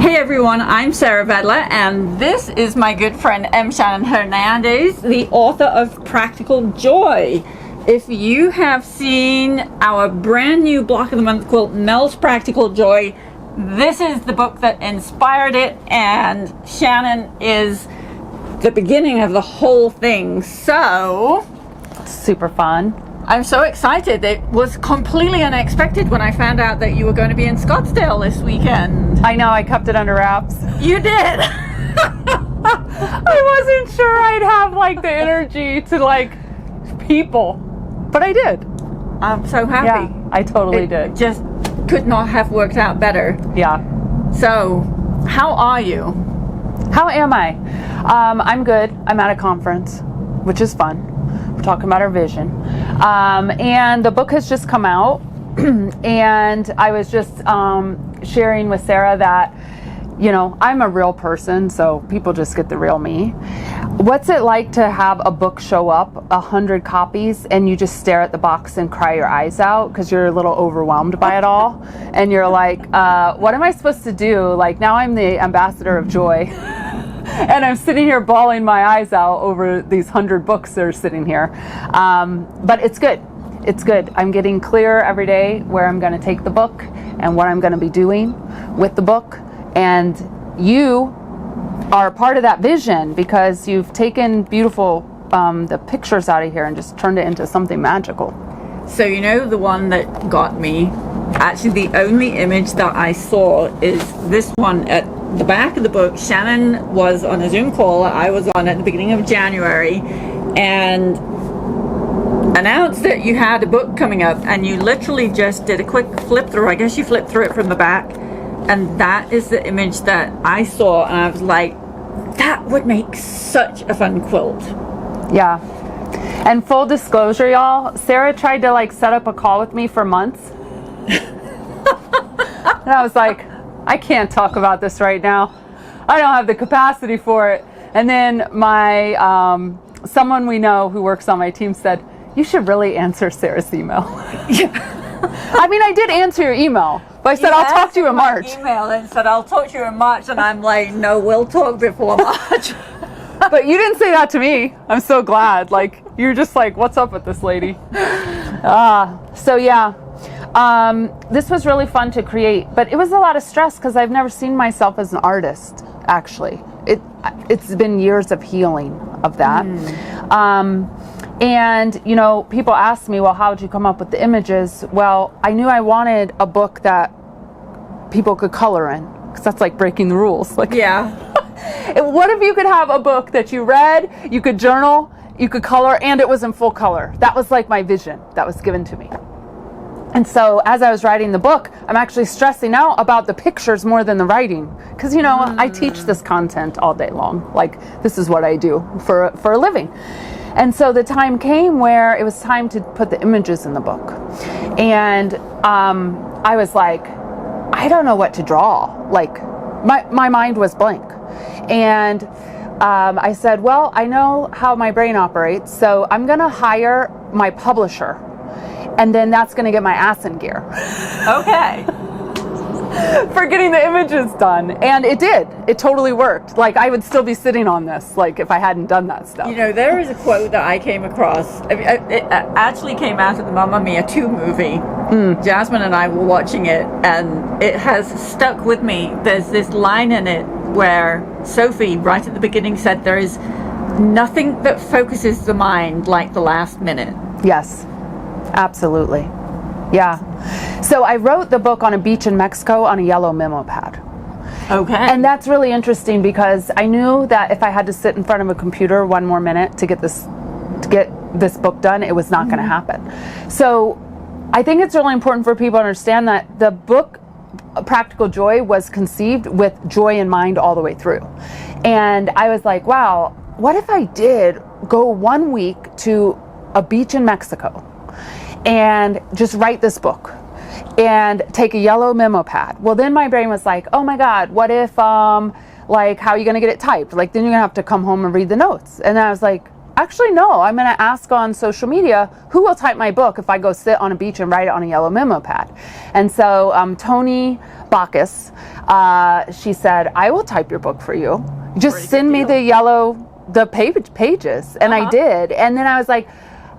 Hey everyone, I'm Sarah Vedeler, and this is my good friend Shannon Hernandez, the author of Practical Joy. If you have seen our brand new Block of the Month quilt, MEL's Practical Joy, this is the book that inspired it, and Shannon is the beginning of the whole thing. So, super fun. I'm so excited. It was completely unexpected when I found out that you were going to be in Scottsdale this weekend. I know, I kept it under wraps. You did. I wasn't sure I'd have like the energy to people, but I did. I'm so happy. Yeah, I totally did. Just could not have worked out better. Yeah. So, how are you? How am I? I'm good. I'm at a conference, which is fun. We're talking about our vision. And the book has just come out. And I was just sharing with Sarah that, I'm a real person, so people just get the real me. What's it like to have a book show up, 100 copies, and you just stare at the box and cry your eyes out because you're a little overwhelmed by it all? And you're like, what am I supposed to do? Like, now I'm the ambassador of joy. And I'm sitting here bawling my eyes out over these 100 books that are sitting here. But it's good. It's good. I'm getting clearer every day where I'm going to take the book and what I'm going to be doing with the book. And you are a part of that vision because you've taken beautiful the pictures out of here and just turned it into something magical. So the one that got me, actually the only image that I saw is this one at the back of the book. Shannon was on a Zoom call I was on at the beginning of January and announced that you had a book coming up, and you literally just did a quick flip through. I guess you flipped through it from the back, and that is the image that I saw, and I was like, that would make such a fun quilt. Yeah. And full disclosure, y'all, Sarah tried to set up a call with me for months. And I was like, I can't talk about this right now. I don't have the capacity for it. And then my someone we know who works on my team said, you should really answer Sarah's email. I mean, I did answer your email, but I said, I'll talk to you in March. Email and said, I'll talk to you in March. And I'm like, no, we'll talk before March. But you didn't say that to me. I'm so glad. You're just like, what's up with this lady? So yeah. This was really fun to create, but it was a lot of stress because I've never seen myself as an artist, actually. It's been years of healing of that. And, people ask me, well, how did you come up with the images? Well, I knew I wanted a book that people could color in, because that's like breaking the rules. Yeah. What if you could have a book that you read, you could journal, you could color, and it was in full color? That was like my vision that was given to me. And so as I was writing the book, I'm actually stressing out about the pictures more than the writing. Because, I teach this content all day long. This is what I do for a living. And so the time came where it was time to put the images in the book. And I was like, I don't know what to draw. My mind was blank. And I said, well, I know how my brain operates, so I'm going to hire my publisher. And then that's going to get my ass in gear. Okay. For getting the images done. And it did. It totally worked. I would still be sitting on this, if I hadn't done that stuff. There is a quote that I came across. It actually came out of the Mamma Mia 2 movie. Jasmine and I were watching it, and it has stuck with me. There's this line in it where Sophie, right at the beginning, said there is nothing that focuses the mind like the last minute. Yes. Absolutely. Yeah. So I wrote the book on a beach in Mexico on a yellow memo pad. Okay. And that's really interesting because I knew that if I had to sit in front of a computer one more minute to get this book done, it was not going to happen. So I think it's really important for people to understand that the book Practical Joy was conceived with joy in mind all the way through. And I was like, wow, what if I did go 1 week to a beach in Mexico and just write this book and take a yellow memo pad? Well, then my brain was like, oh my God, what if, how are you going to get it typed? Then you're going to have to come home and read the notes. And I was like, actually, no, I'm going to ask on social media who will type my book if I go sit on a beach and write it on a yellow memo pad. And so Tony Bacchus, she said, I will type your book for you. Just send me the pages. And I did. And then I was like,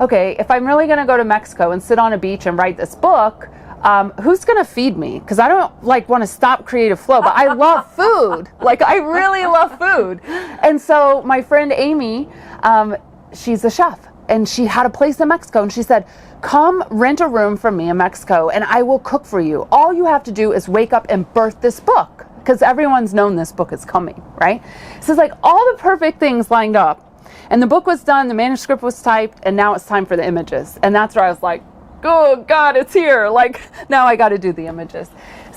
okay, if I'm really going to go to Mexico and sit on a beach and write this book, who's going to feed me? Because I don't want to stop creative flow, but I love food. I really love food. And so my friend Amy, she's a chef and she had a place in Mexico, and she said, come rent a room from me in Mexico and I will cook for you. All you have to do is wake up and birth this book, because everyone's known this book is coming, right? So it's all the perfect things lined up. And the book was done, the manuscript was typed, and now it's time for the images. And that's where I was like, oh God, it's here. Now I got to do the images.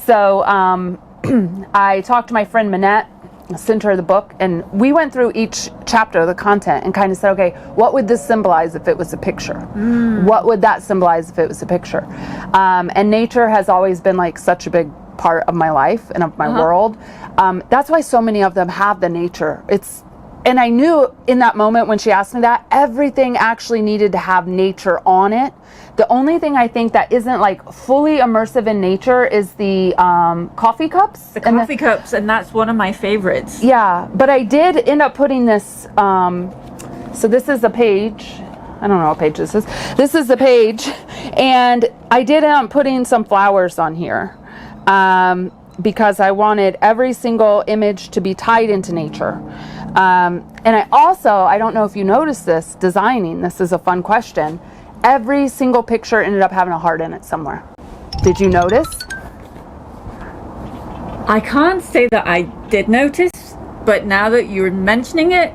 So I talked to my friend Minette, sent her the book, and we went through each chapter of the content and kind of said, okay, what would this symbolize if it was a picture? What would that symbolize if it was a picture? And nature has always been such a big part of my life and of my world. That's why so many of them have the nature. And I knew in that moment when she asked me that, everything actually needed to have nature on it. The only thing I think that isn't fully immersive in nature is the coffee cups. The coffee cups, and that's one of my favorites. Yeah, but I did end up putting this, so this is the page. I don't know what page this is. This is the page, and I did end up putting some flowers on here because I wanted every single image to be tied into nature. And I don't know if you noticed this, designing, this is a fun question. Every single picture ended up having a heart in it somewhere. Did you notice? I can't say that I did notice, but now that you're mentioning it,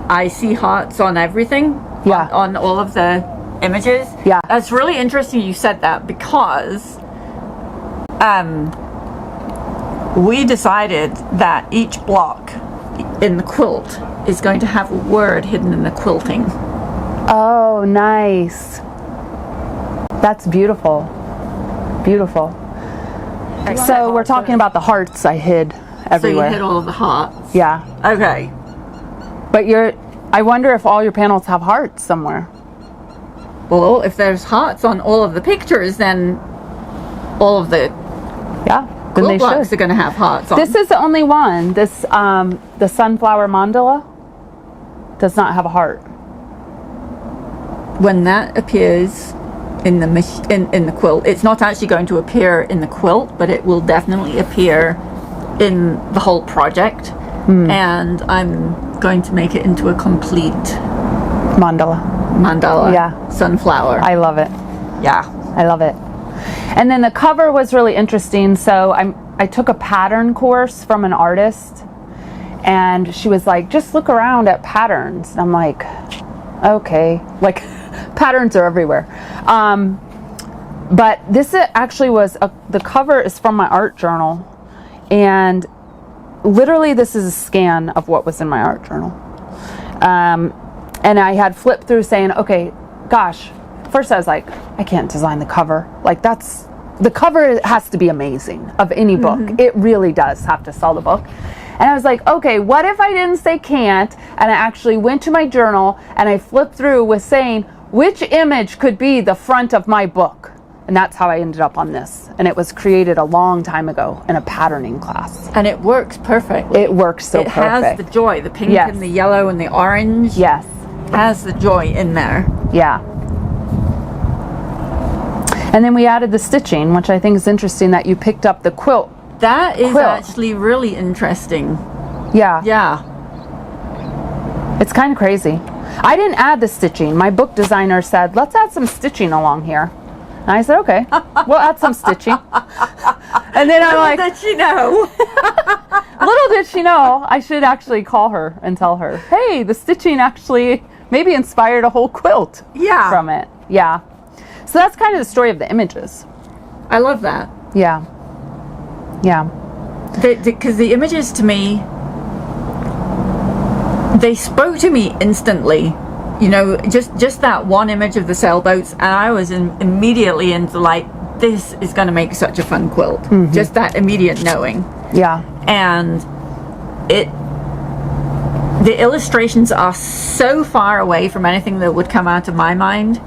I see hearts on everything. Yeah. On all of the images. Yeah. That's really interesting you said that, because we decided that each block in the quilt is going to have a word hidden in the quilting. Oh, nice. That's beautiful. Beautiful. So we're talking about the hearts I hid everywhere. So you hid all of the hearts. Yeah. Okay. But I wonder if all your panels have hearts somewhere. Well, if there's hearts on all of the pictures, then all of the quilt blocks are going to have hearts on. This is the only one. This the sunflower mandala does not have a heart. When that appears in the quilt, it's not actually going to appear in the quilt, but it will definitely appear in the whole project. And I'm going to make it into a complete mandala. Yeah. Sunflower. I love it. Yeah. I love it. And then the cover was really interesting. So I took a pattern course from an artist, and she was like, just look around at patterns. And I'm like, okay, patterns are everywhere. But this actually was the cover is from my art journal, and literally this is a scan of what was in my art journal. And I had flipped through saying, okay, gosh, first I was like, I can't design the cover. The cover has to be amazing of any book. It really does have to sell the book. And I was like, okay, what if I didn't say can't, and I actually went to my journal and I flipped through with saying, which image could be the front of my book? And that's how I ended up on this. And it was created a long time ago in a patterning class. And it works perfectly. It works so perfect. It has the joy, the pink and the yellow and the orange. Yes. Has the joy in there. Yeah. And then we added the stitching, which I think is interesting that you picked up the quilt. That is actually really interesting. Yeah. Yeah. It's kind of crazy. I didn't add the stitching. My book designer said, let's add some stitching along here. And I said, okay, we'll add some stitching. And then I'm like, little did she know. Little did she know, I should actually call her and tell her, hey, the stitching actually maybe inspired a whole quilt from it. Yeah. So that's kind of the story of the images. I love that. Yeah. Yeah. Because the images to me, they spoke to me instantly. You know, just that one image of the sailboats, and I was immediately into this is going to make such a fun quilt. Just that immediate knowing. Yeah. And the illustrations are so far away from anything that would come out of my mind.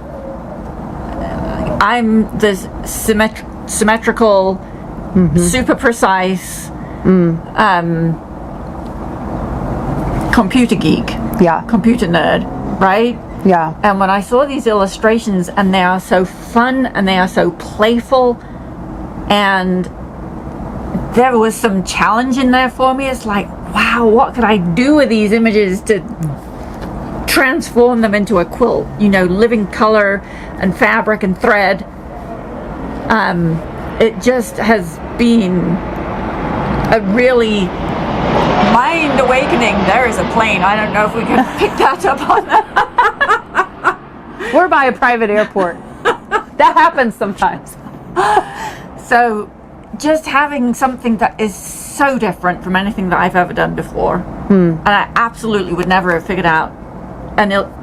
I'm the symmetrical, super precise computer geek, computer nerd, right? Yeah. And when I saw these illustrations, and they are so fun and they are so playful, and there was some challenge in there for me. It's like, wow, what could I do with these images to transform them into a quilt? You know, living color and fabric and thread. It just has been a really mind awakening. There is a plane. I don't know if we can pick that up on that. We're by a private airport. That happens sometimes. So just having something that is so different from anything that I've ever done before. And I absolutely would never have figured out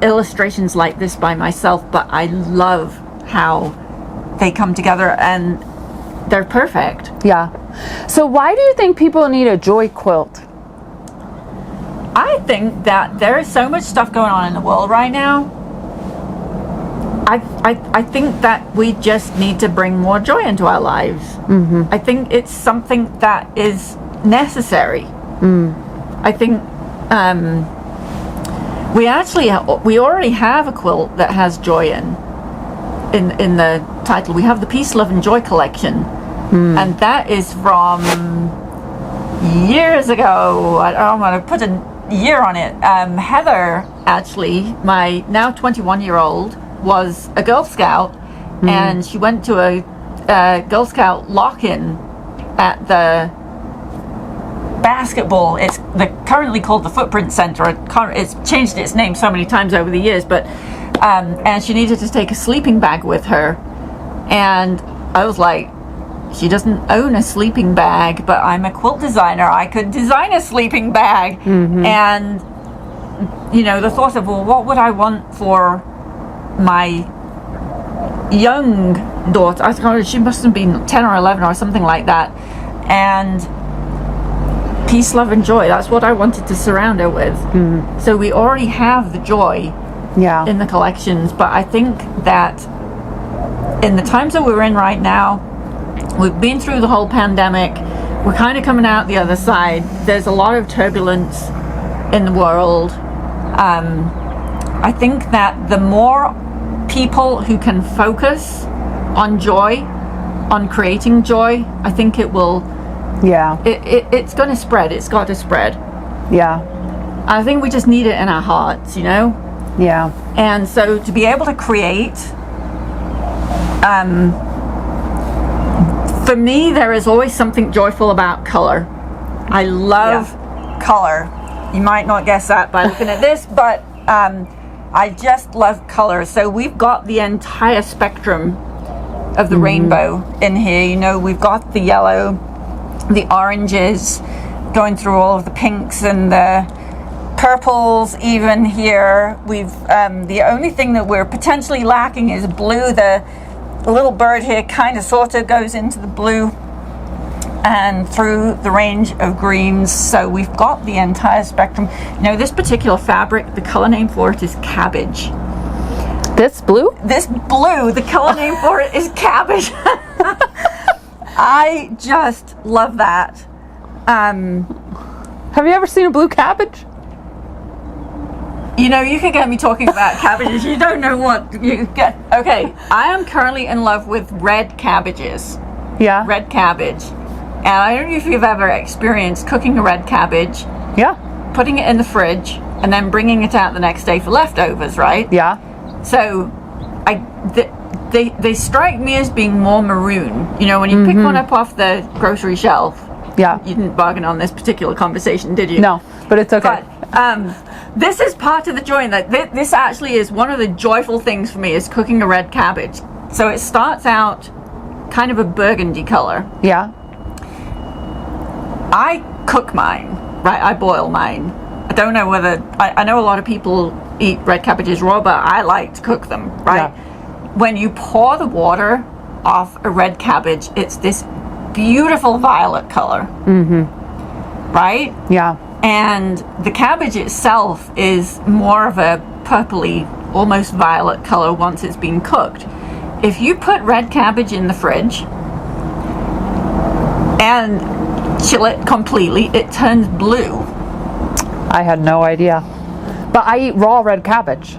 illustrations like this by myself, but I love how they come together and they're perfect. Yeah. So why do you think people need a joy quilt? I think that there is so much stuff going on in the world right now. I think that we just need to bring more joy into our lives. I think it's something that is necessary. I think we already have a quilt that has joy in the title. We have the Peace, Love and Joy collection, and that is from years ago. I'm going to put a year on it. Heather, actually, my now 21-year-old, was a Girl Scout, and she went to a Girl Scout lock-in at the basketball. It's currently called the Footprint Center. It's changed its name so many times over the years, but and she needed to take a sleeping bag with her, and I was like, she doesn't own a sleeping bag, but I'm a quilt designer. I could design a sleeping bag. And you know, the thought of, well, what would I want for my young daughter? I thought she must have been 10 or 11 or something like that, and peace, love and joy, that's what I wanted to surround her with. So we already have the joy in the collections, but I think that in the times that we're in right now, we've been through the whole pandemic, we're kind of coming out the other side, there's a lot of turbulence in the world. I think that the more people who can focus on joy, on creating joy, I think it will, it's going to spread. It's got to spread. I think we just need it in our hearts, you know? And so to be able to create, for me, there is always something joyful about color. I love color. You might not guess that by looking at this, but I just love color. So we've got the entire spectrum of the rainbow in here. You know, we've got the yellow, the oranges, going through all of the pinks and the purples even here. We've the only thing that we're potentially lacking is blue. The little bird here kind of sort of goes into the blue and through the range of greens. So we've got the entire spectrum. You know, this particular fabric, the color name for it is Cabbage. This blue, the color name for it is Cabbage. I just love that. have you ever seen a blue cabbage? You know, you can get me talking about cabbages. You don't know what you get. Okay, I am currently in love with red cabbages. Red cabbage. And I don't know if you've ever experienced cooking a red cabbage, putting it in the fridge, and then bringing it out the next day for leftovers, right? So they strike me as being more maroon. You know, when you pick one up off the grocery shelf. You didn't bargain on this particular conversation, did you? No, but it's okay. But, this is part of the joy, and that this actually is one of the joyful things for me, is cooking a red cabbage. So it starts out kind of a burgundy color. I cook mine, right? I boil mine. I don't know whether, I know a lot of people eat red cabbages raw, but I like to cook them, right? When you pour the water off a red cabbage, it's this beautiful violet color. Right? And the cabbage itself is more of a purpley, almost violet color once it's been cooked. If you put red cabbage in the fridge and chill it completely, it turns blue. I had no idea. But I eat raw red cabbage.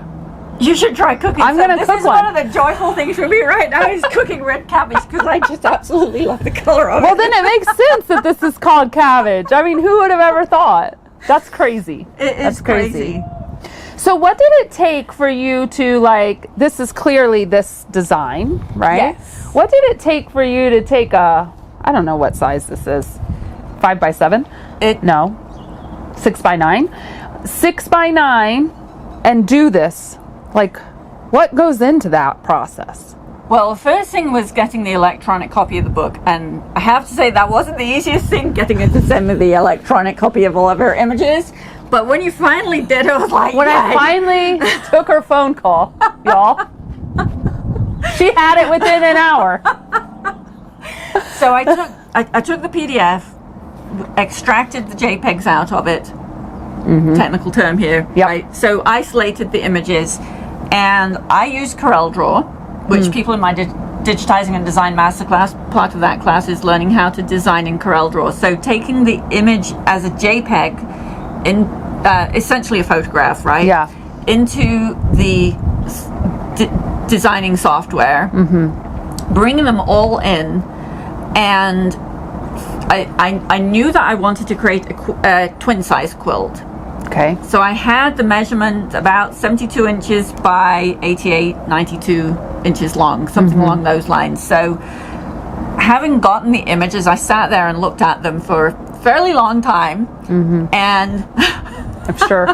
You should try cooking. I'm going to cook one. This is one of the joyful things for me right now is cooking red cabbage because I just absolutely love the color of it. Well, then it makes sense that this is called cabbage. I mean, who would have ever thought? That's crazy. That's crazy. So what did it take for you to, like, this is clearly this design, right? Yes. What did it take for you to take a, I don't know what size this is, 5x7? No, 6x9. 6x9 and do this. Like, what goes into that process? Well, the first thing was getting the electronic copy of the book, and I have to say that wasn't the easiest thing, getting it to send me the electronic copy of all of her images. But when you finally did, it was like, when I finally took her phone call, y'all, she had it within an hour. So I took the PDF, extracted the JPEGs out of it. Technical term here. Yep. Right? So isolated the images, and I used CorelDRAW, which people in my digitizing and design masterclass, part of that class is learning how to design in CorelDRAW. So taking the image as a JPEG, in essentially a photograph, right? Yeah. Into the designing software, bringing them all in, and I knew that I wanted to create a twin size quilt. Okay. So I had the measurement about 72 inches by 88, 92 inches long, something along those lines. So having gotten the images, I sat there and looked at them for a fairly long time. And I'm sure.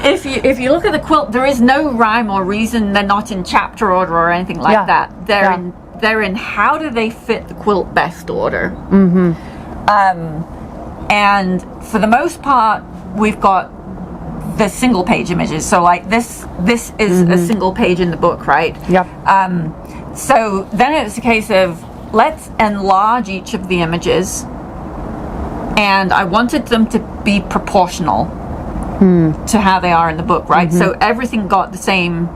if you look at the quilt, there is no rhyme or reason. They're not in chapter order or anything like that. They're in how do they fit the quilt best order. And for the most part, we've got the single page images. So like this is a single page in the book, right? Yep. So then it's a case of let's enlarge each of the images, and I wanted them to be proportional to how they are in the book, right? So everything got the same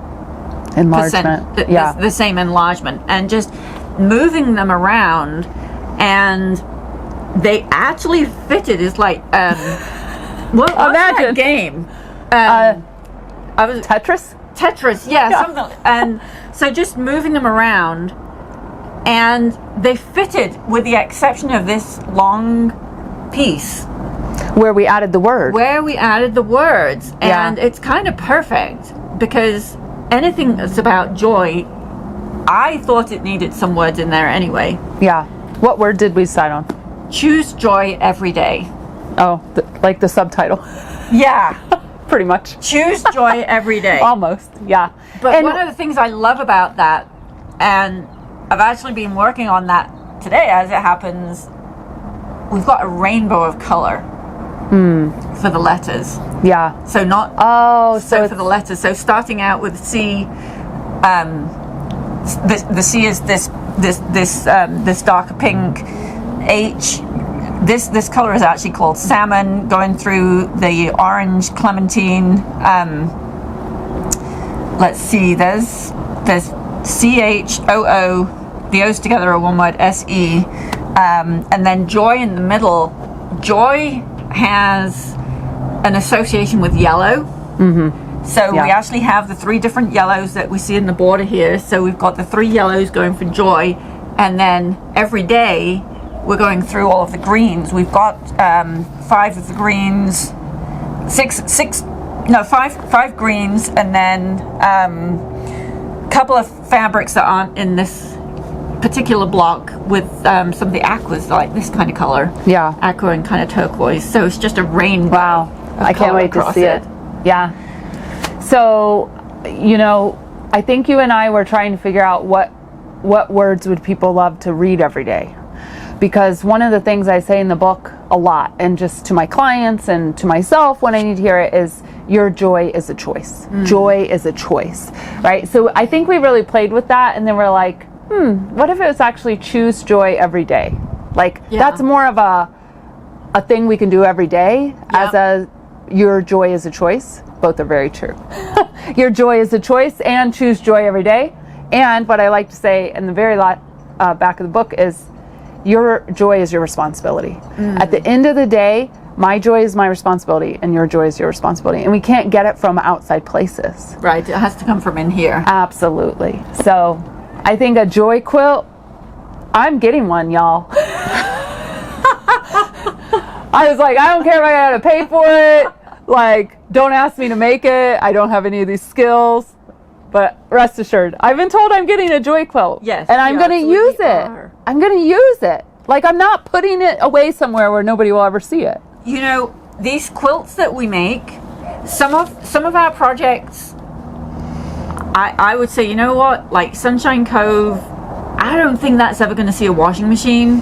Enlargement. the same enlargement, and just moving them around, and they actually fitted. Is like what's that game? I was Tetris, yeah. Something. And so just moving them around, and they fitted with the exception of this long piece where we added the word. And it's kind of perfect because anything that's about joy, I thought it needed some words in there anyway. Yeah. What word did we decide on? Choose joy every day. Oh, like the subtitle. Yeah. Pretty much. Choose joy every day. Almost, yeah. But one of the things I love about that, and I've actually been working on that today as it happens, we've got a rainbow of color for the letters. Yeah. So not so for the letters. So starting out with C, the C is this darker pink. H, this color is actually called salmon, going through the orange clementine. Let's see, there's CHOO, the O's together are one word, SE, and then joy in the middle. Joy has an association with yellow. So we actually have the 3 different yellows that we see in the border here. So we've got the 3 yellows going for joy, and then every day we're going through all of the greens. We've got 5 of the greens, 5 greens, and then a couple of fabrics that aren't in this particular block with some of the aquas, like this kind of color. Yeah. Aqua and kind of turquoise. So it's just a rainbow. Wow. I can't wait to see it. Yeah. So, I think you and I were trying to figure out what words would people love to read every day. Because one of the things I say in the book a lot, and just to my clients and to myself when I need to hear it, is your joy is a choice. Joy is a choice, right? So I think we really played with that, and then we're like, what if it was actually choose joy every day? Like, that's more of a thing we can do every day, Yep. as your joy is a choice. Both are very true. Your joy is a choice, and choose joy every day. And what I like to say in the very back of the book is, your joy is your responsibility. At the end of the day, my joy is my responsibility, and your joy is your responsibility. And we can't get it from outside places. Right, it has to come from in here. Absolutely. So I think a joy quilt, I'm getting one, y'all. I was like, I don't care if I gotta pay for it. Like, don't ask me to make it. I don't have any of these skills. But rest assured, I've been told I'm getting a joy quilt. Yes, and I'm you going to use it. are. I'm going to use it. Like, I'm not putting it away somewhere where nobody will ever see it. You know, these quilts that we make, some of our projects, I would say, you know what, like Sunshine Cove, I don't think that's ever going to see a washing machine.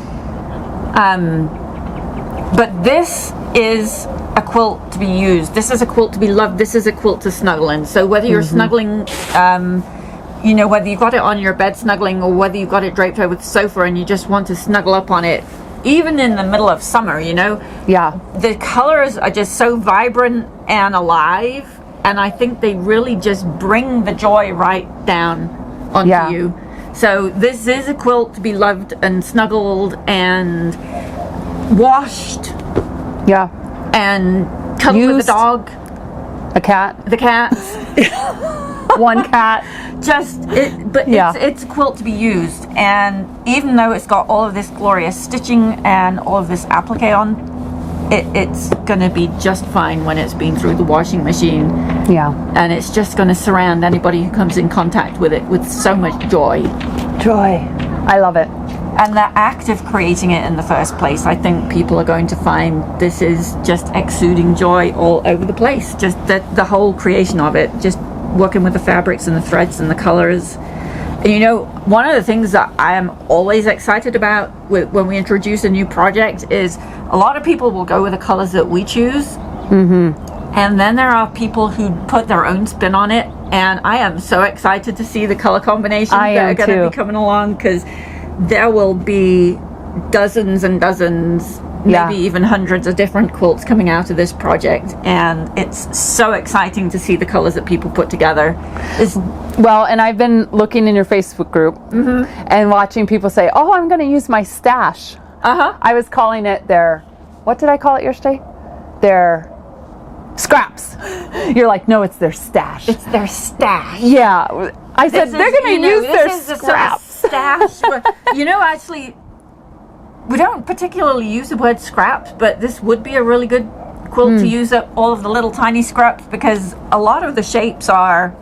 But this is a quilt to be used. This is a quilt to be loved. This is a quilt to snuggle in. So whether you're snuggling, you know, whether you've got it on your bed snuggling, or whether you've got it draped over the sofa and you just want to snuggle up on it, even in the middle of summer, you know, the colors are just so vibrant and alive, and I think they really just bring the joy right down onto you. So this is a quilt to be loved and snuggled and washed and cuddled with a dog, a cat, the cats. one cat. It's a quilt to be used, and even though it's got all of this glorious stitching and all of this applique on, it's going to be just fine when it's been through the washing machine. And it's just going to surround anybody who comes in contact with it with so much joy. I love it. And the act of creating it in the first place, I think people are going to find this is just exuding joy all over the place. Just the whole creation of it, just working with the fabrics and the threads and the colors. And you know, one of the things that I am always excited about when we introduce a new project is a lot of people will go with the colors that we choose. And then there are people who put their own spin on it. And I am so excited to see the color combinations that are going to be coming along, because there will be dozens and dozens, maybe even hundreds of different quilts coming out of this project, and it's so exciting to see the colors that people put together. Well, and I've been looking in your Facebook group and watching people say, oh, I'm going to use my stash. I was calling it their, what did I call it yesterday? Their scraps. You're like, no, it's their stash. It's their stash. Yeah. I said, they're going to use their scraps. Stash. You know, actually, we don't particularly use the word scraps, but this would be a really good quilt to use up all of the little tiny scraps, because a lot of the shapes are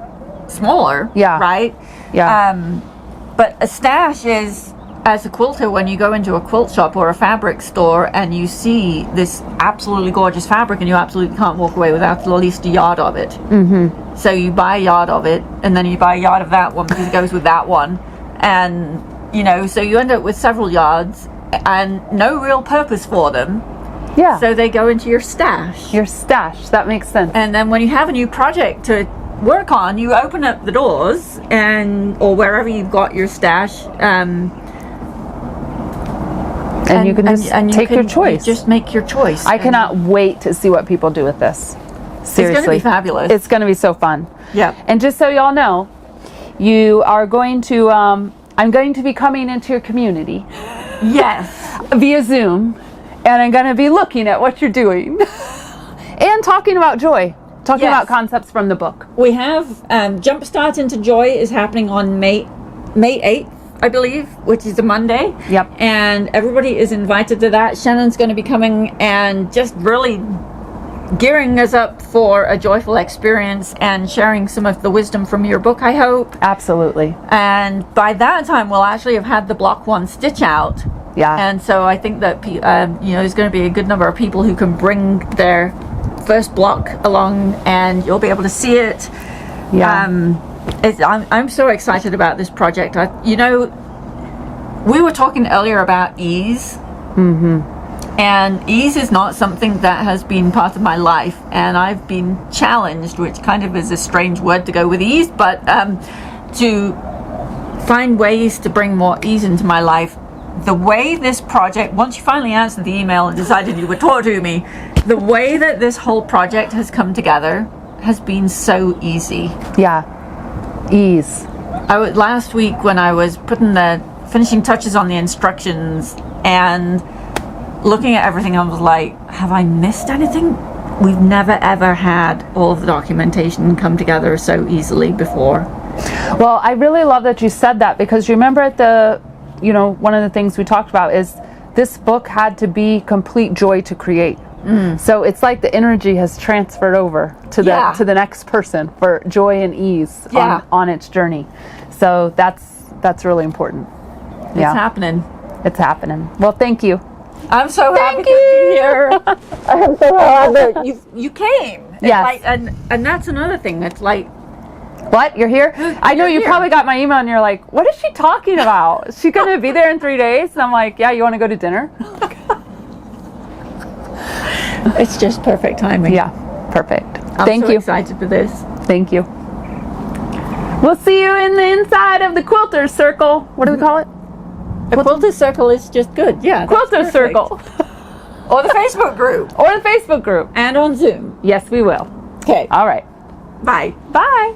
smaller, right? But a stash is, as a quilter, when you go into a quilt shop or a fabric store and you see this absolutely gorgeous fabric and you absolutely can't walk away without at least a yard of it. So you buy a yard of it, and then you buy a yard of that one because it goes with that one. And, you know, so you end up with several yards and no real purpose for them. So they go into your stash. Your stash, that makes sense. And then when you have a new project to work on, you open up the doors or wherever you've got your stash, and you can just take your choice. You just make your choice. I cannot wait to see what people do with this. Seriously. It's going to be fabulous. It's going to be so fun. Yeah. And just so y'all know, you are going to, I'm going to be coming into your community. Yes. Via Zoom. And I'm going to be looking at what you're doing. And talking about joy. Talking about concepts from the book. We have Jumpstart into Joy is happening on May 8th. I believe, which is a Monday. And everybody is invited to that. Shannon's going to be coming and just really gearing us up for a joyful experience and sharing some of the wisdom from your book, I hope. Absolutely. And by that time, we'll actually have had the block 1 stitch out. And so I think that you know, there's going to be a good number of people who can bring their first block along, and you'll be able to see it. I'm so excited about this project. You know, we were talking earlier about ease. And ease is not something that has been part of my life, and I've been challenged, which kind of is a strange word to go with ease, but to find ways to bring more ease into my life the way this project, once you finally answered the email and decided you would talk to me, the way that this whole project has come together has been so easy. Yeah. Ease. Last week when I was putting the finishing touches on the instructions and looking at everything, I was like, have I missed anything? We've never ever had all of the documentation come together so easily before. Well, I really love that you said that, because you remember at the, one of the things we talked about is this book had to be complete joy to create. So it's like the energy has transferred over to the next person for joy and ease on its journey. So that's really important. It's happening. It's happening. Well, thank you. I'm so happy to be here. I'm so glad that you came. Yes. And that's another thing. It's like, what? You're here? I know you probably got my email and you're like, what is she talking about? Is she going to be there in 3 days? And I'm like, yeah, you want to go to dinner? It's just perfect timing. Yeah, perfect. I'm so excited for this. Thank you. We'll see you in the inside of the Quilters Circle. What do we call it? The Quilters Circle is just good. Yeah. Quilters Circle. Or the Facebook group. Or the Facebook group. And on Zoom. Yes, we will. Okay. All right. Bye. Bye.